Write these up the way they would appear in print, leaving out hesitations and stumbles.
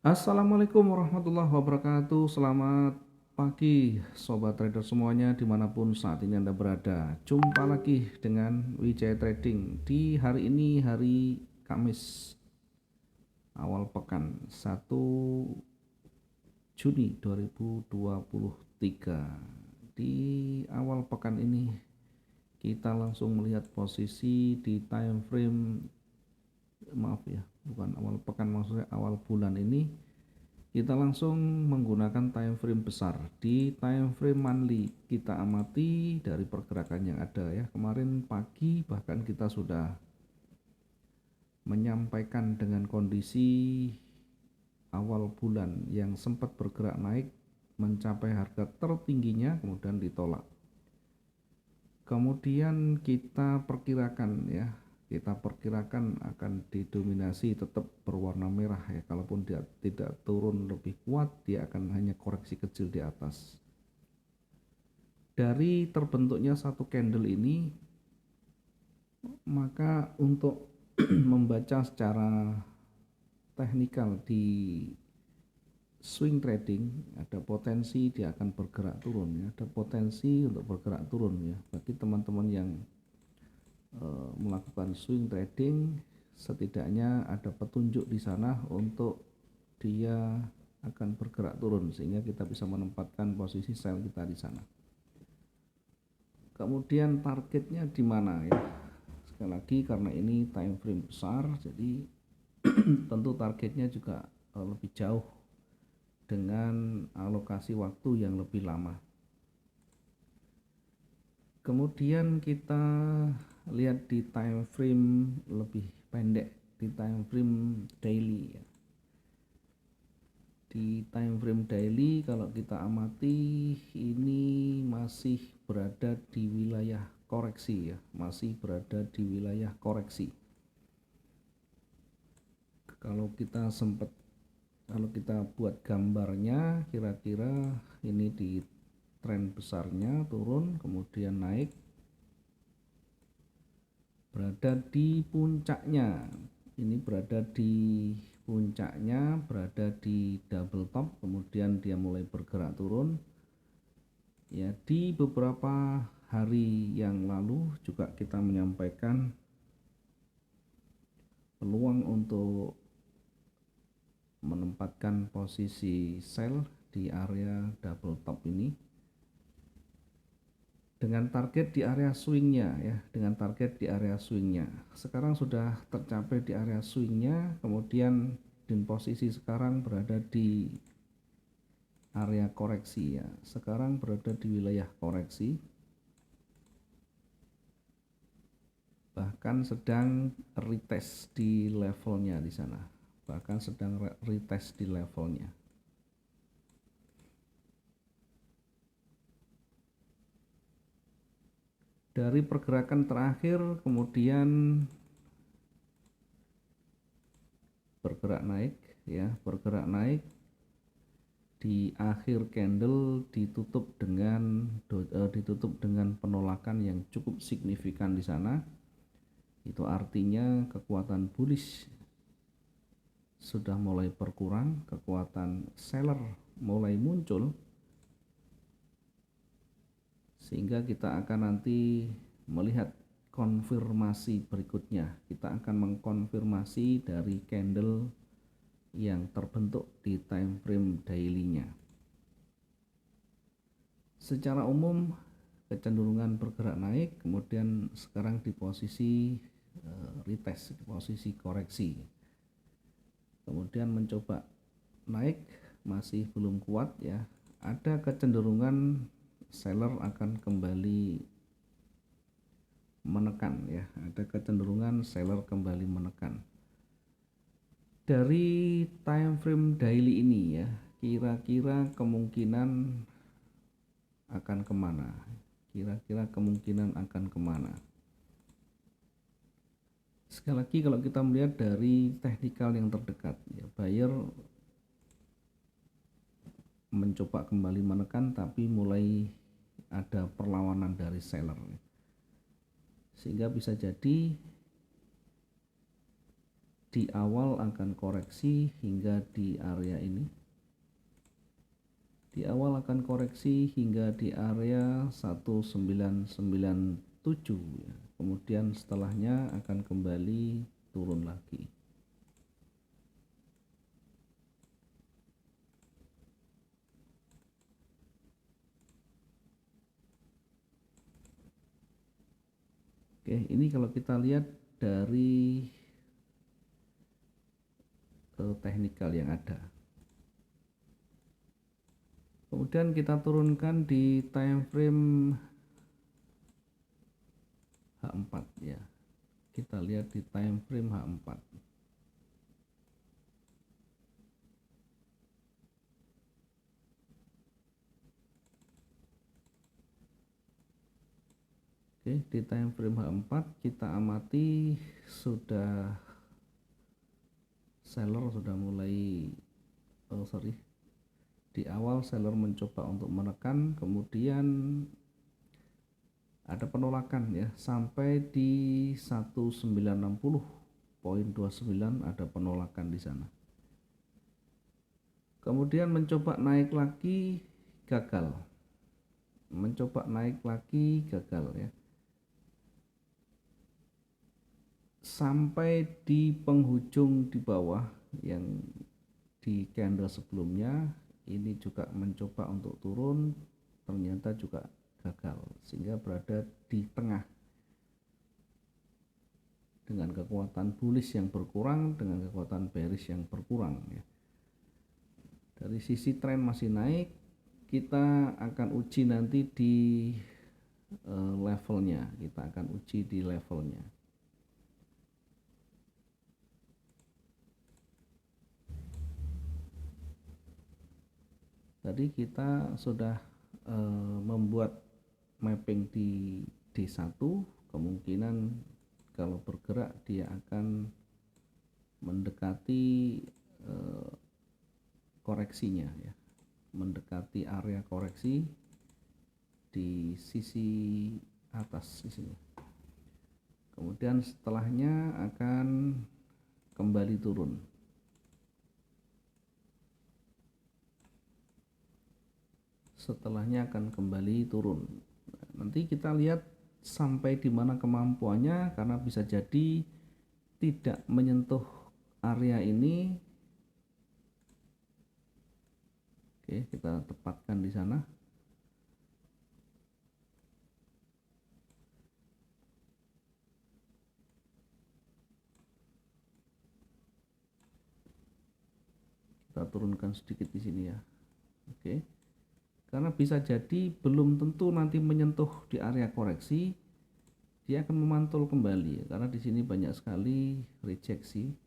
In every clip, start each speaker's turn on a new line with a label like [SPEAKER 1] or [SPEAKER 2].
[SPEAKER 1] Assalamualaikum warahmatullahi wabarakatuh. Selamat pagi sobat trader semuanya dimanapun saat ini Anda berada. Jumpa lagi dengan Wijaya Trading di hari ini, hari Kamis awal pekan 1 Juni 2023. Di awal pekan ini kita langsung melihat posisi di time frame, maaf ya, bukan awal pekan, maksudnya awal bulan ini. Kita langsung menggunakan time frame besar. Di time frame monthly kita amati dari pergerakan yang ada ya. Kemarin pagi bahkan kita sudah menyampaikan dengan kondisi awal bulan yang sempat bergerak naik mencapai harga tertingginya kemudian ditolak. Kemudian kita perkirakan akan didominasi tetap berwarna merah ya. Kalaupun dia tidak turun lebih kuat, dia akan hanya koreksi kecil di atas. Dari terbentuknya satu candle ini, maka untuk membaca secara teknikal di swing trading ada potensi dia akan bergerak turun ya, ada potensi untuk bergerak turun ya. Bagi teman-teman yang melakukan swing trading, setidaknya ada petunjuk di sana untuk dia akan bergerak turun sehingga kita bisa menempatkan posisi sell kita di sana. Kemudian targetnya di mana ya? Sekali lagi karena ini time frame besar, jadi tentu targetnya juga lebih jauh dengan alokasi waktu yang lebih lama. Kemudian kita lihat di time frame lebih pendek, di time frame daily ya. Di time frame daily kalau kita amati ini masih berada di wilayah koreksi ya, masih berada di wilayah koreksi. Kalau kita buat gambarnya, kira-kira ini di tren besarnya turun kemudian naik, berada di puncaknya. Ini berada di puncaknya, berada di double top, kemudian dia mulai bergerak turun. Ya, di beberapa hari yang lalu juga kita menyampaikan peluang untuk menempatkan posisi sell di area double top ini dengan target di area swingnya ya, dengan target di area swingnya. Sekarang sudah tercapai di area swingnya, kemudian di posisi sekarang berada di area koreksi ya. Sekarang berada di wilayah koreksi, bahkan sedang retest di levelnya di sana, bahkan sedang retest di levelnya. Dari pergerakan terakhir kemudian bergerak naik ya, bergerak naik di akhir candle ditutup dengan penolakan yang cukup signifikan di sana. Itu artinya kekuatan bullish sudah mulai berkurang, kekuatan seller mulai muncul, sehingga kita akan nanti melihat konfirmasi berikutnya. Kita akan mengkonfirmasi dari candle yang terbentuk di time frame daily-nya. Secara umum kecenderungan bergerak naik, kemudian sekarang di posisi retest, di posisi koreksi. Kemudian mencoba naik, masih belum kuat ya. Ada kecenderungan seller akan kembali menekan ya, ada kecenderungan seller kembali menekan. Dari time frame daily ini ya, kira-kira kemungkinan akan kemana? Kira-kira kemungkinan akan kemana? Sekali lagi kalau kita melihat dari teknikal yang terdekat ya, buyer mencoba kembali menekan tapi mulai ada perlawanan dari seller, sehingga bisa jadi di awal akan koreksi hingga di area ini. Di awal akan koreksi hingga di area 1997 ya. Kemudian setelahnya akan kembali turun lagi. Oke, ini kalau kita lihat dari teknikal yang ada. Kemudian kita turunkan di time frame H4 ya. Kita lihat di time frame H4. Oke, di time frame H4 kita amati sudah seller sudah mulai di awal seller mencoba untuk menekan, kemudian ada penolakan ya sampai di 1960.29 ada penolakan di sana. Kemudian mencoba naik lagi gagal. Mencoba naik lagi gagal ya. Sampai di penghujung di bawah yang di candle sebelumnya ini juga mencoba untuk turun, ternyata juga gagal sehingga berada di tengah dengan kekuatan bullish yang berkurang dengan kekuatan bearish yang berkurang ya. Dari sisi tren masih naik, kita akan uji nanti di levelnya, kita akan uji di levelnya. Tadi kita sudah membuat mapping di D1, kemungkinan kalau bergerak dia akan mendekati koreksinya ya, mendekati area koreksi di sisi atas di sini. Kemudian setelahnya akan kembali turun. Setelahnya akan kembali turun. Nanti kita lihat sampai di mana kemampuannya, karena bisa jadi tidak menyentuh area ini. Oke, kita tepatkan di sana. Kita turunkan sedikit di sini ya. Oke. Karena bisa jadi belum tentu nanti menyentuh di area koreksi, dia akan memantul kembali karena di sini banyak sekali rejeksi,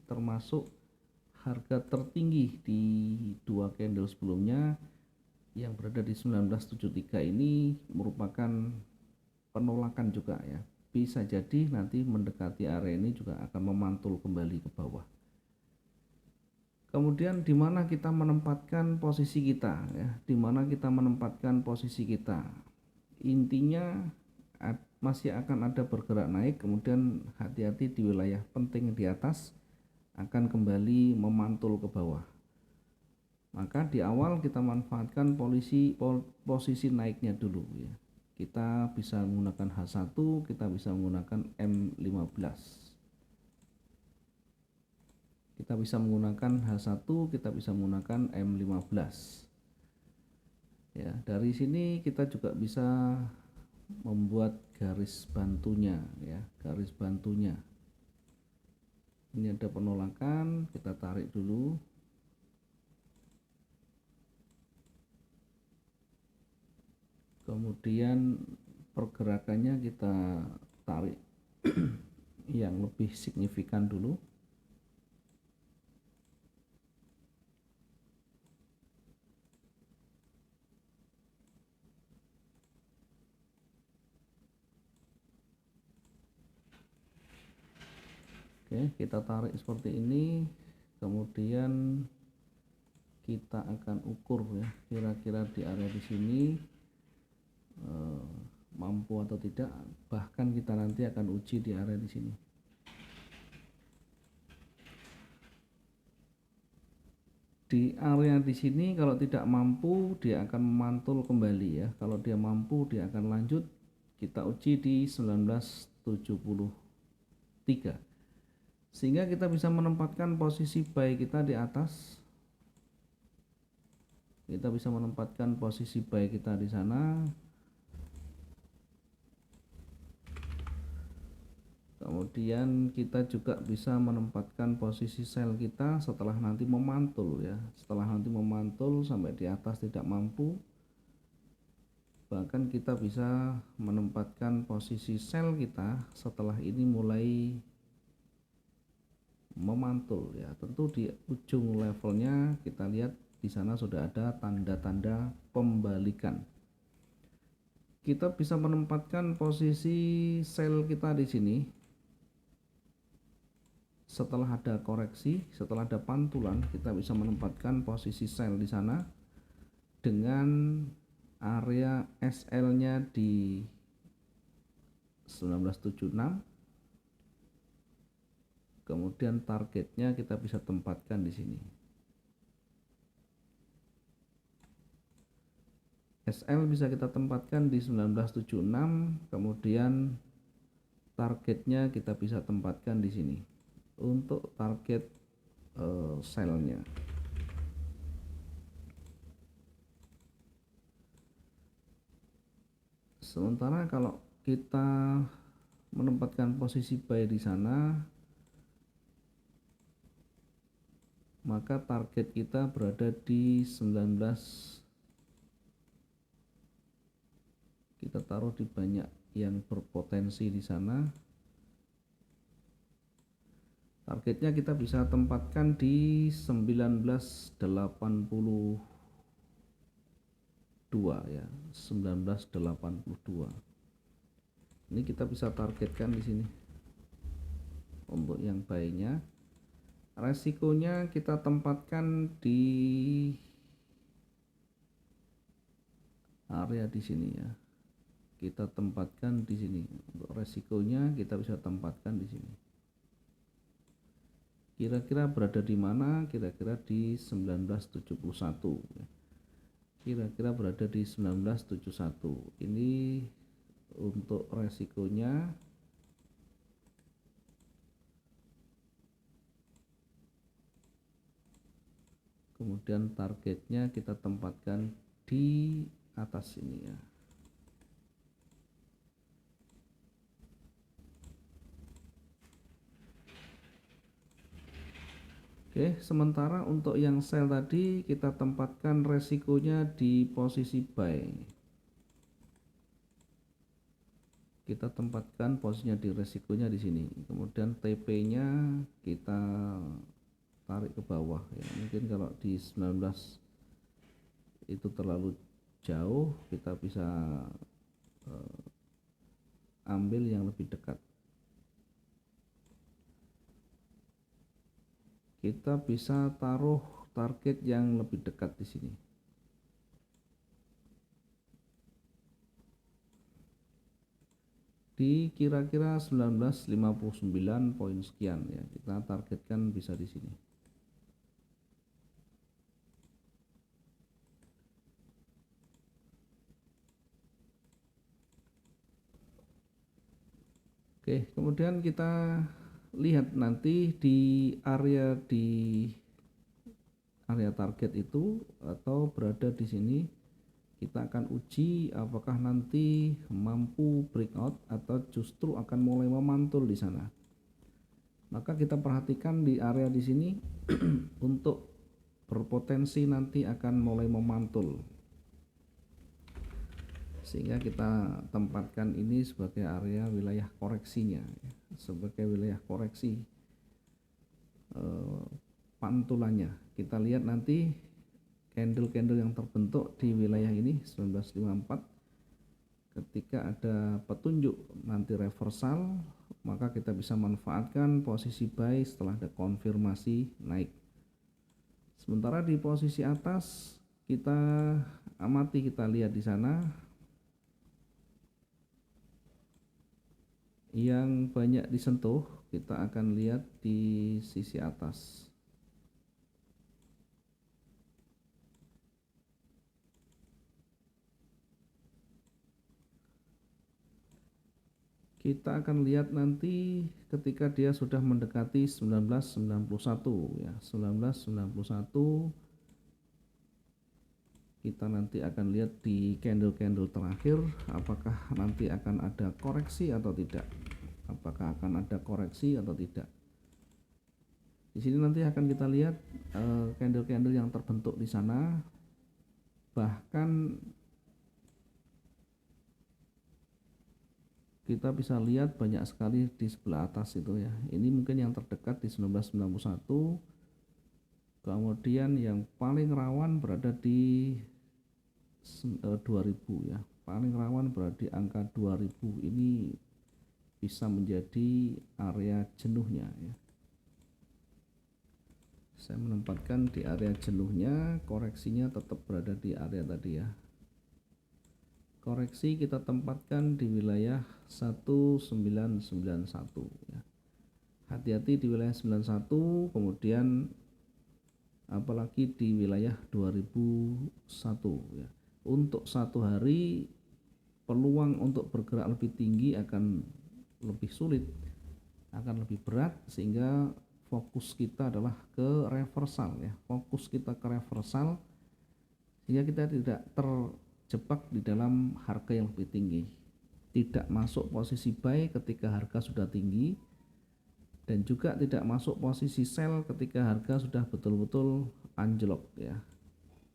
[SPEAKER 1] termasuk harga tertinggi di dua candle sebelumnya yang berada di 1973 ini merupakan penolakan juga ya. Bisa jadi nanti mendekati area ini juga akan memantul kembali ke bawah. Kemudian di mana kita menempatkan posisi kita ya, di mana kita menempatkan posisi kita. Intinya masih akan ada bergerak naik, kemudian hati-hati di wilayah penting di atas akan kembali memantul ke bawah. Maka di awal kita manfaatkan posisi naiknya dulu ya. Kita bisa menggunakan H1, kita bisa menggunakan M15. Kita bisa menggunakan H1, kita bisa menggunakan M15. Ya, dari sini kita juga bisa membuat garis bantunya ya, garis bantunya. Ini ada penolakan, kita tarik dulu. Kemudian pergerakannya kita tarik yang lebih signifikan dulu. Oke, kita tarik seperti ini, kemudian kita akan ukur ya, kira-kira di area di sini mampu atau tidak. Bahkan kita nanti akan uji di area di sini. Di area di sini kalau tidak mampu dia akan memantul kembali ya. Kalau dia mampu dia akan lanjut. Kita uji di 1973. Sehingga kita bisa menempatkan posisi buy kita di atas. Kita bisa menempatkan posisi buy kita di sana. Kemudian kita juga bisa menempatkan posisi sell kita setelah nanti memantul ya. Setelah nanti memantul sampai di atas tidak mampu, bahkan kita bisa menempatkan posisi sell kita setelah ini mulai memantul ya. Tentu di ujung levelnya kita lihat di sana sudah ada tanda-tanda pembalikan. Kita bisa menempatkan posisi sell kita di sini. Setelah ada koreksi, setelah ada pantulan, kita bisa menempatkan posisi sell di sana dengan area SL-nya di 1976. Kemudian targetnya kita bisa tempatkan di sini. SL bisa kita tempatkan di 1976, kemudian targetnya kita bisa tempatkan di sini untuk target sell-nya. Sementara kalau kita menempatkan posisi buy di sana, maka target kita berada di 19. Kita taruh di banyak yang berpotensi di sana. Targetnya kita bisa tempatkan di 1982 ya, 1982. Ini kita bisa targetkan di sini. Untuk yang buy-nya, resikonya kita tempatkan di area di sini ya. Kita tempatkan di sini. Untuk resikonya kita bisa tempatkan di sini. Kira-kira berada di mana? Kira-kira di 1971 ya. Kira-kira berada di 1971. Ini untuk resikonya. Kemudian targetnya kita tempatkan di atas ini ya. Oke, sementara untuk yang sell tadi kita tempatkan resikonya di posisi buy. Kita tempatkan posisinya di resikonya di sini. Kemudian TP-nya kita tarik ke bawah ya. Mungkin kalau di 19 itu terlalu jauh, kita bisa ambil yang lebih dekat. Kita bisa taruh target yang lebih dekat di sini. Di kira-kira 1959 poin sekian ya. Kita targetkan bisa di sini. Oke, kemudian kita lihat nanti di area target itu atau berada di sini. Kita akan uji apakah nanti mampu breakout atau justru akan mulai memantul di sana. Maka kita perhatikan di area di sini untuk berpotensi nanti akan mulai memantul. Sehingga kita tempatkan ini sebagai area wilayah koreksinya, sebagai wilayah koreksi pantulannya. Kita lihat nanti candle-candle yang terbentuk di wilayah ini 1954. Ketika ada petunjuk nanti reversal, maka kita bisa manfaatkan posisi buy setelah ada konfirmasi naik. Sementara di posisi atas kita amati, kita lihat di sana yang banyak disentuh, kita akan lihat di sisi atas. kita akan lihat nanti ketika dia sudah mendekati 1991 ya, 1991 kita nanti akan lihat di candle-candle terakhir apakah nanti akan ada koreksi atau tidak. Apakah akan ada koreksi atau tidak. Di sini nanti akan kita lihat candle-candle yang terbentuk di sana. Bahkan kita bisa lihat banyak sekali di sebelah atas itu ya. Ini mungkin yang terdekat di 1991. Kemudian yang paling rawan berada di 2000 ya. Paling rawan berada di angka 2000. Ini bisa menjadi area jenuhnya ya. Saya menempatkan di area jenuhnya, koreksinya tetap berada di area tadi ya. Koreksi kita tempatkan di wilayah 1991 ya. Hati-hati di wilayah 91, kemudian apalagi di wilayah 2001 ya. Untuk satu hari peluang untuk bergerak lebih tinggi akan lebih sulit, akan lebih berat, sehingga fokus kita adalah ke reversal ya. Fokus kita ke reversal sehingga kita tidak terjebak di dalam harga yang lebih tinggi. Tidak masuk posisi buy ketika harga sudah tinggi, dan juga tidak masuk posisi sell ketika harga sudah betul-betul anjlok ya.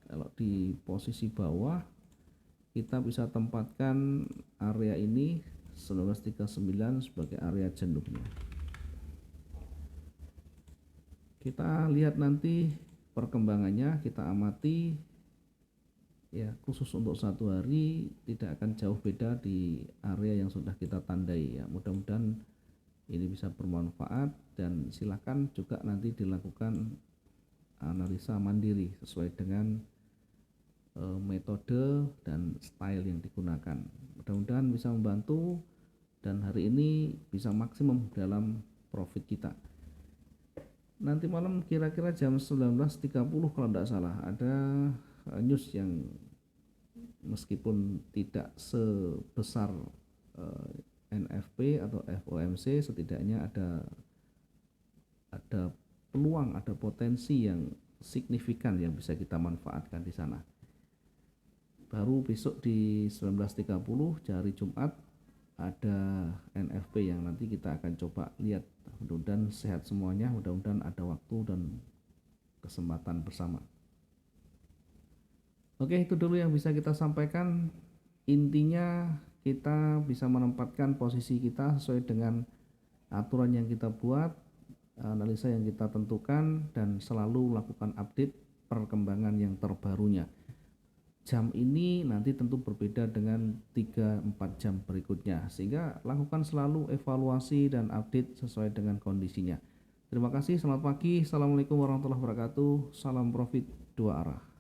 [SPEAKER 1] Kalau di posisi bawah kita bisa tempatkan area ini 1939 sebagai area jenuhnya. Kita lihat nanti perkembangannya, kita amati ya. Khusus untuk satu hari tidak akan jauh beda di area yang sudah kita tandai ya. Mudah-mudahan ini bisa bermanfaat, dan silakan juga nanti dilakukan analisa mandiri sesuai dengan metode dan style yang digunakan. Mudah-mudahan bisa membantu, dan hari ini bisa maksimum dalam profit kita. Nanti malam kira-kira jam 19.30 kalau tidak salah ada news yang meskipun tidak sebesar NFP atau FOMC, setidaknya ada peluang, ada potensi yang signifikan yang bisa kita manfaatkan di sana. Baru besok di 19.30 hari Jumat ada NFP yang nanti kita akan coba lihat. Mudah-mudahan sehat semuanya, mudah-mudahan ada waktu dan kesempatan bersama. Oke, itu dulu yang bisa kita sampaikan. Intinya kita bisa menempatkan posisi kita sesuai dengan aturan yang kita buat, analisa yang kita tentukan, dan selalu lakukan update perkembangan yang terbarunya. Jam ini nanti tentu berbeda dengan 3-4 jam berikutnya, sehingga lakukan selalu evaluasi dan update sesuai dengan kondisinya. Terima kasih, selamat pagi, assalamualaikum warahmatullahi wabarakatuh, salam profit dua arah.